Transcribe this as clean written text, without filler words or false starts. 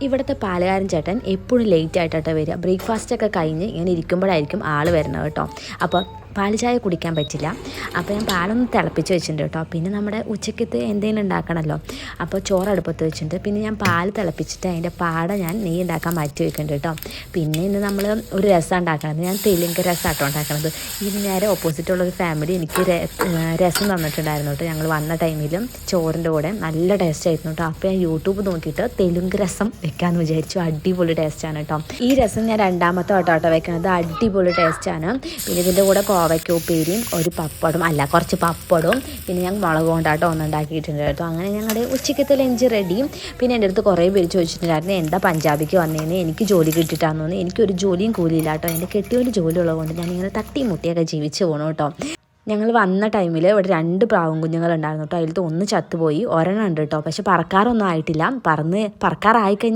ഇവിടുത്തെ പാലുകാരൻ ചേട്ടൻ എപ്പോഴും ലേറ്റ് ആയിട്ടാണ് വരിക. ബ്രേക്ക്ഫാസ്റ്റൊക്കെ കഴിഞ്ഞ് ഇങ്ങനെ ഇരിക്കുമ്പോഴായിരിക്കും ആൾ വരുന്നത് കേട്ടോ. അപ്പോൾ പാൽ ചായ കുടിക്കാൻ പറ്റില്ല. അപ്പോൾ ഞാൻ പാലൊന്ന് തിളപ്പിച്ച് വെച്ചിട്ടുണ്ട് കേട്ടോ. പിന്നെ നമ്മുടെ ഉച്ചക്കത്തെ എന്തെങ്കിലും ഉണ്ടാക്കണമല്ലോ. അപ്പോൾ ചോറ് അടുപ്പത്ത് വെച്ചിട്ടുണ്ട്. പിന്നെ ഞാൻ പാൽ തിളപ്പിച്ചിട്ട് അതിൻ്റെ പാട ഞാൻ നെയ്യ് ഉണ്ടാക്കാൻ മാറ്റി വെക്കുന്നുണ്ട് കേട്ടോ. പിന്നെ ഇന്ന് നമ്മൾ ഒരു രസം ഉണ്ടാക്കണത്, ഞാൻ തെലുങ്ക് രസമാട്ടോ ഉണ്ടാക്കണത്. ഇതിന് നേരെ ഓപ്പോസിറ്റുള്ളൊരു ഫാമിലി എനിക്ക് രസം തന്നിട്ടുണ്ടായിരുന്നു കേട്ടോ. ഞങ്ങൾ വന്ന ടൈമിലും ചോറിൻ്റെ കൂടെ നല്ല ടേസ്റ്റ് ആയിരുന്നു കേട്ടോ. അപ്പോൾ ഞാൻ യൂട്യൂബ് നോക്കിയിട്ട് തെലുങ്ക് രസം വെക്കാമെന്ന് വിചാരിച്ചു. അടിപൊളി ടേസ്റ്റാണ് കേട്ടോ. ഈ രസം ഞാൻ രണ്ടാമത്തെ വട്ടം വെക്കുന്നത്. അടിപൊളി ടേസ്റ്റാണ്. പിന്നെ ഇതിൻ്റെ കൂടെ കോവയ്ക്ക ഉപ്പേരിയും ഒരു പപ്പടും കുറച്ച് പപ്പടും പിന്നെ ഞാൻ മുളക് കൊണ്ടാട്ടോ ഒന്നുണ്ടാക്കിയിട്ടുണ്ട് കേട്ടോ. അങ്ങനെ ഞങ്ങളുടെ ഉച്ചക്കത്തെ ലഞ്ച് റെഡിയും. പിന്നെ എൻ്റെ അടുത്ത് കുറേ പേര് ചോദിച്ചിട്ടുണ്ടായിരുന്നു എന്താ പഞ്ചാബിക്ക് വന്നതെന്ന്. എനിക്ക് ജോലി കിട്ടിയിട്ടാന്ന് തോന്നി. എനിക്കൊരു ജോലിയും കൂലിയില്ല കേട്ടോ. എൻ്റെ കെട്ടിയൊരു ജോലി ഉള്ളതുകൊണ്ട് ഞാനിങ്ങനെ തട്ടി മുട്ടിയൊക്കെ ജീവിച്ച് പോകണം കേട്ടോ. ഞങ്ങൾ വന്ന ടൈമിൽ ഇവിടെ 2 പ്രാവും കുഞ്ഞുങ്ങളുണ്ടായിരുന്നു കേട്ടോ. അതിലത്തെ ഒന്ന് ചത്തുപോയി, ഒരെണ്ണം ഉണ്ട് കേട്ടോ. പക്ഷെ പറക്കാറൊന്നും ആയിട്ടില്ല. പറക്കാറായി